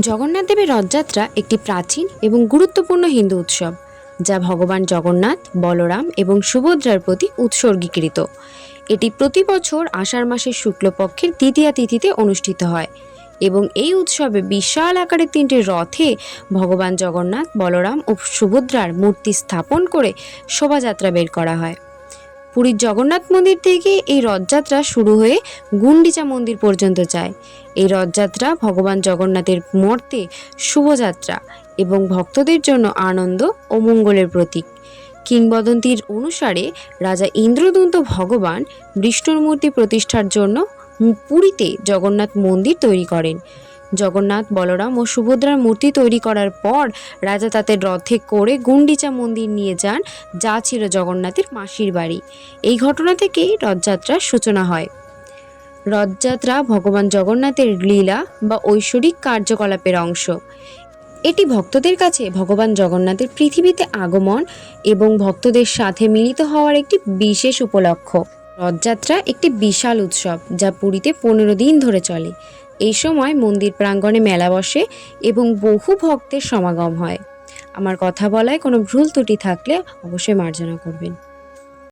জগন্নাথ দেবের রথযাত্রা একটি প্রাচীন এবং গুরুত্বপূর্ণ হিন্দু উৎসব, যা ভগবান জগন্নাথ, বলরাম এবং সুভদ্রার প্রতি উৎসর্গীকৃত। এটি প্রতি বছর আষাঢ় মাসের শুক্লপক্ষের দ্বিতীয়া তিথিতে অনুষ্ঠিত হয় এবং এই উৎসবে বিশাল আকারের তিনটি রথে ভগবান জগন্নাথ, বলরাম ও সুভদ্রার মূর্তি স্থাপন করে শোভাযাত্রা বের করা হয়। পুরীর জগন্নাথ মন্দির থেকে এই রথযাত্রা শুরু হয়ে গুন্ডিচা মন্দির পর্যন্ত যায়। এই রথযাত্রা ভগবান জগন্নাথের মর্তে শুভযাত্রা এবং ভক্তদের জন্য আনন্দ ও মঙ্গলের প্রতীক। কিংবদন্তির অনুসারে রাজা ইন্দ্রদন্ত ভগবান বিষ্ণুর মূর্তি প্রতিষ্ঠার জন্য পুরীতে জগন্নাথ মন্দির তৈরি করেন। জগন্নাথ, বলরাম ও সুভদ্রার মূর্তি তৈরি করার পর রাজা তাদের রথে করে গুন্ডিচা মন্দির নিয়ে যান, যা ছিল জগন্নাথের মাসির বাড়ি। এই ঘটনা থেকেই রথযাত্রার সূচনা হয়। রথযাত্রা ভগবান জগন্নাথের লীলা বা ঐশ্বরিক কার্যকলাপের অংশ। এটি ভক্তদের কাছে ভগবান জগন্নাথের পৃথিবীতে আগমন এবং ভক্তদের সাথে মিলিত হওয়ার একটি বিশেষ উপলক্ষ। রথযাত্রা একটি বিশাল উৎসব যা পুরীতে 15 দিন ধরে চলে। এই সময় মন্দির প্রাঙ্গণে মেলা বসে এবং বহু ভক্তের সমাগম হয়। আমার কথা বলায় কোনো ভুল ত্রুটি থাকলে অবশ্যই মার্জনা করবেন।